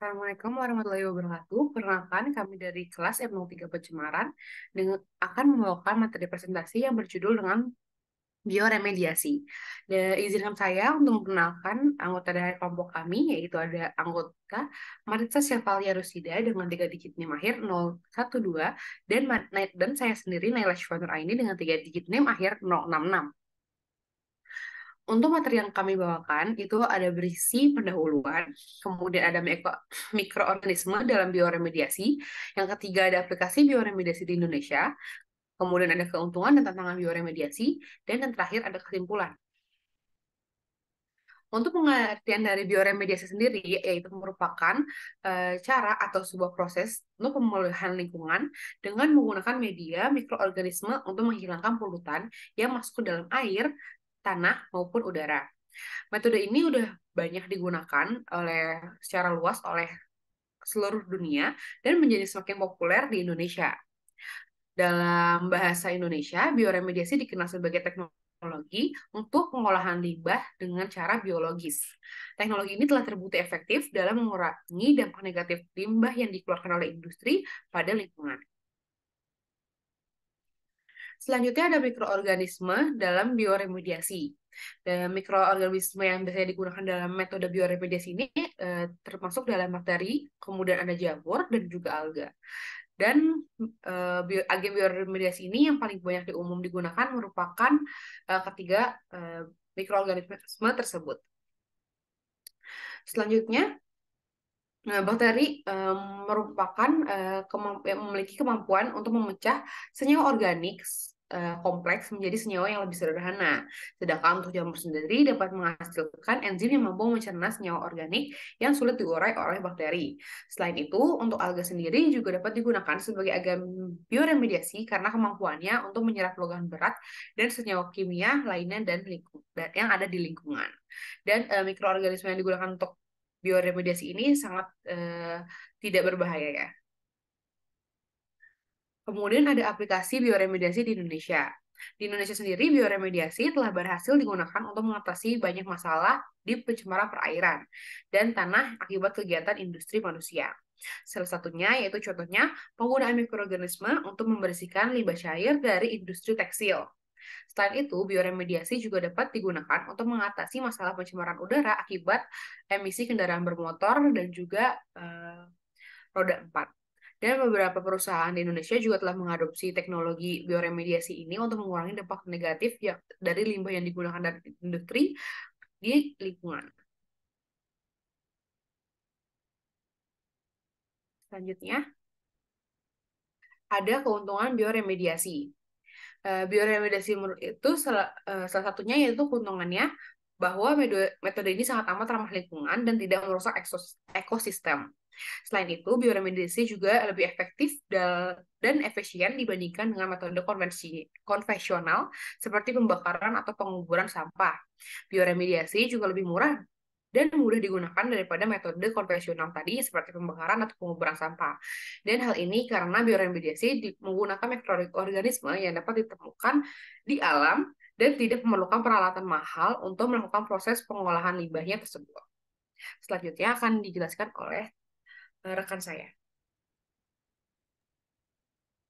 Assalamualaikum warahmatullahi wabarakatuh. Perkenalkan, kami dari kelas M03 Pencemaran dengan akan membawakan materi presentasi yang berjudul dengan bioremediasi. Dan izinkan saya untuk memperkenalkan anggota dari kelompok kami, yaitu ada anggota Maritza Sylvalia Rusida dengan 3 digit NIM akhir 012 dan saya sendiri Naila Syifah Aini dengan 3 digit NIM akhir 066. Untuk materi yang kami bawakan itu ada berisi pendahuluan, kemudian ada mikroorganisme dalam bioremediasi, yang ketiga ada aplikasi bioremediasi di Indonesia, kemudian ada keuntungan dan tantangan bioremediasi, dan yang terakhir ada kesimpulan. Untuk pengertian dari bioremediasi sendiri, yaitu merupakan cara atau sebuah proses untuk pemulihan lingkungan dengan menggunakan media mikroorganisme untuk menghilangkan polutan yang masuk ke dalam air, tanah, maupun udara. Metode ini udah banyak digunakan secara luas oleh seluruh dunia dan menjadi semakin populer di Indonesia. Dalam bahasa Indonesia, bioremediasi dikenal sebagai teknologi untuk pengolahan limbah dengan cara biologis. Teknologi ini telah terbukti efektif dalam mengurangi dampak negatif limbah yang dikeluarkan oleh industri pada lingkungan. Selanjutnya ada mikroorganisme dalam bioremediasi. Dan mikroorganisme yang biasanya digunakan dalam metode bioremediasi ini termasuk dalam bakteri, kemudian ada jamur, dan juga alga. Dan agen bioremediasi ini yang paling banyak digunakan merupakan ketiga mikroorganisme tersebut. Selanjutnya, bakteri merupakan memiliki kemampuan untuk memecah senyawa organik kompleks menjadi senyawa yang lebih sederhana. Sedangkan untuk jamur sendiri dapat menghasilkan enzim yang mampu mencerna senyawa organik yang sulit diurai oleh bakteri. Selain itu, untuk alga sendiri juga dapat digunakan sebagai agen bioremediasi karena kemampuannya untuk menyerap logam berat dan senyawa kimia lainnya yang ada di lingkungan. Dan mikroorganisme yang digunakan untuk bioremediasi ini sangat tidak berbahaya ya. Kemudian ada aplikasi bioremediasi di Indonesia. Di Indonesia sendiri, bioremediasi telah berhasil digunakan untuk mengatasi banyak masalah di pencemaran perairan dan tanah akibat kegiatan industri manusia. Salah satunya yaitu contohnya penggunaan mikroorganisme untuk membersihkan limbah cair dari industri tekstil. Selain itu, bioremediasi juga dapat digunakan untuk mengatasi masalah pencemaran udara akibat emisi kendaraan bermotor dan juga roda 4. Dan beberapa perusahaan di Indonesia juga telah mengadopsi teknologi bioremediasi ini untuk mengurangi dampak negatif dari limbah yang digunakan dari industri di lingkungan. Selanjutnya, ada keuntungan bioremediasi. Bioremediasi itu salah satunya yaitu keuntungannya bahwa metode ini sangat amat ramah lingkungan dan tidak merusak ekosistem. Selain itu, bioremediasi juga lebih efektif dan efisien dibandingkan dengan metode konvensional seperti pembakaran atau penguburan sampah. Bioremediasi juga lebih murah dan mudah digunakan daripada metode konvensional tadi seperti pembakaran atau penguburan sampah. Dan hal ini karena bioremediasi menggunakan mikroorganisme yang dapat ditemukan di alam dan tidak memerlukan peralatan mahal untuk melakukan proses pengolahan limbahnya tersebut. Selanjutnya akan dijelaskan oleh rekan saya.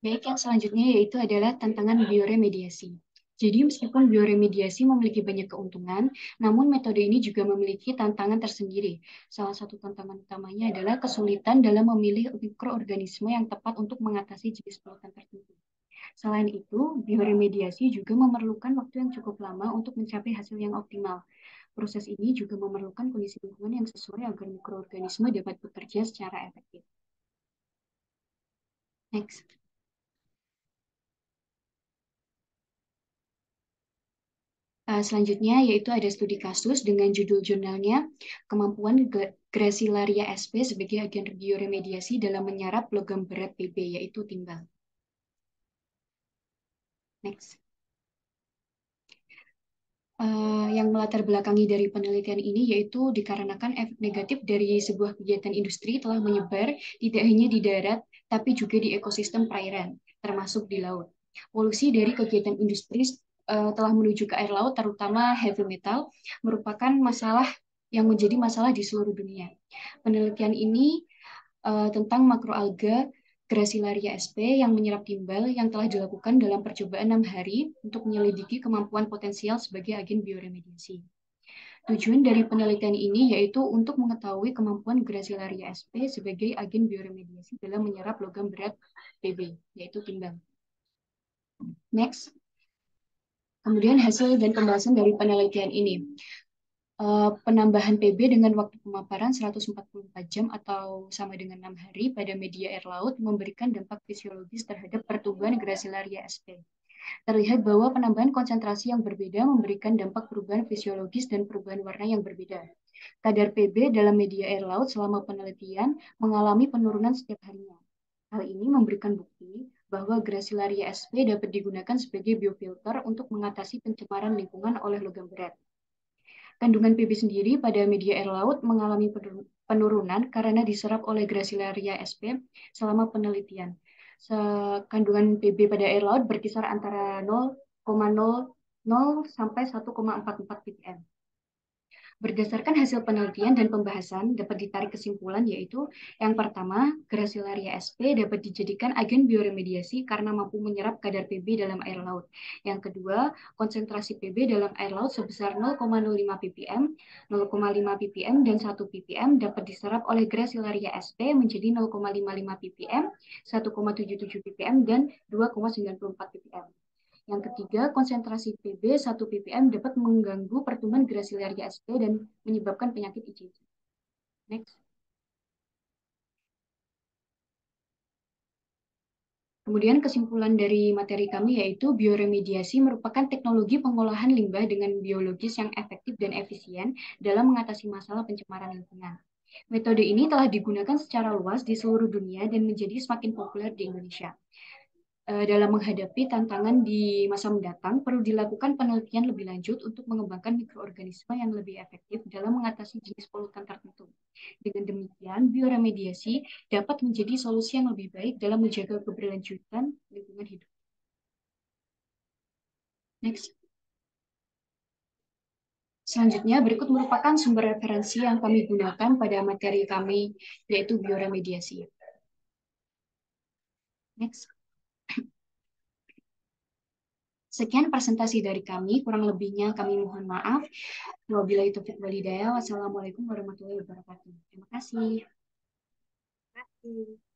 Baik, yang selanjutnya yaitu adalah tantangan bioremediasi. Jadi meskipun bioremediasi memiliki banyak keuntungan, namun metode ini juga memiliki tantangan tersendiri. Salah satu tantangan utamanya adalah kesulitan dalam memilih mikroorganisme yang tepat untuk mengatasi jenis polutan tertentu. Selain itu, bioremediasi juga memerlukan waktu yang cukup lama untuk mencapai hasil yang optimal. Proses ini juga memerlukan kondisi lingkungan yang sesuai agar mikroorganisme dapat bekerja secara efektif. Next. Selanjutnya yaitu ada studi kasus dengan judul jurnalnya Kemampuan Gracilaria sp sebagai agen bioremediasi dalam menyerap logam berat Pb, yaitu timbal. Next. Yang melatar belakangi dari penelitian ini yaitu dikarenakan efek negatif dari sebuah kegiatan industri telah menyebar tidak hanya di darat, tapi juga di ekosistem perairan, termasuk di laut. Polusi dari kegiatan industri telah menuju ke air laut, terutama heavy metal, merupakan masalah yang menjadi masalah di seluruh dunia. Penelitian ini tentang makroalga Gracilaria sp yang menyerap timbal yang telah dilakukan dalam percobaan 6 hari untuk menyelidiki kemampuan potensial sebagai agen bioremediasi. Tujuan dari penelitian ini yaitu untuk mengetahui kemampuan Gracilaria sp sebagai agen bioremediasi dalam menyerap logam berat Pb, yaitu timbal. Next. Kemudian hasil dan pembahasan dari penelitian ini. Penambahan Pb dengan waktu pemaparan 144 jam atau sama dengan 6 hari pada media air laut memberikan dampak fisiologis terhadap pertumbuhan Gracilaria sp. Terlihat bahwa penambahan konsentrasi yang berbeda memberikan dampak perubahan fisiologis dan perubahan warna yang berbeda. Kadar Pb dalam media air laut selama penelitian mengalami penurunan setiap harinya. Hal ini memberikan bukti bahwa Gracilaria sp dapat digunakan sebagai biofilter untuk mengatasi pencemaran lingkungan oleh logam berat. Kandungan Pb sendiri pada media air laut mengalami penurunan karena diserap oleh Gracilaria sp selama penelitian. Kandungan Pb pada air laut berkisar antara 0,00 sampai 1,44 ppm. Berdasarkan hasil penelitian dan pembahasan, dapat ditarik kesimpulan yaitu yang pertama, Gracilaria sp dapat dijadikan agen bioremediasi karena mampu menyerap kadar Pb dalam air laut. Yang kedua, konsentrasi Pb dalam air laut sebesar 0,05 ppm, 0,5 ppm, dan 1 ppm dapat diserap oleh Gracilaria sp menjadi 0,55 ppm, 1,77 ppm, dan 2,94 ppm. Yang ketiga, konsentrasi Pb 1 ppm dapat mengganggu pertumbuhan Gracilaria sp dan menyebabkan penyakit IgG. Next. Kemudian kesimpulan dari materi kami yaitu bioremediasi merupakan teknologi pengolahan limbah dengan biologis yang efektif dan efisien dalam mengatasi masalah pencemaran lingkungan. Metode ini telah digunakan secara luas di seluruh dunia dan menjadi semakin populer di Indonesia. Dalam menghadapi tantangan di masa mendatang, perlu dilakukan penelitian lebih lanjut untuk mengembangkan mikroorganisme yang lebih efektif dalam mengatasi jenis polutan tertentu. Dengan demikian, bioremediasi dapat menjadi solusi yang lebih baik dalam menjaga keberlanjutan lingkungan hidup. Next. Selanjutnya, berikut merupakan sumber referensi yang kami gunakan pada materi kami, yaitu bioremediasi. Next. Sekian presentasi dari kami, kurang lebihnya kami mohon maaf. Wabillahi taufiq wal hidayah. Wassalamualaikum warahmatullahi wabarakatuh. Terima kasih. Terima kasih.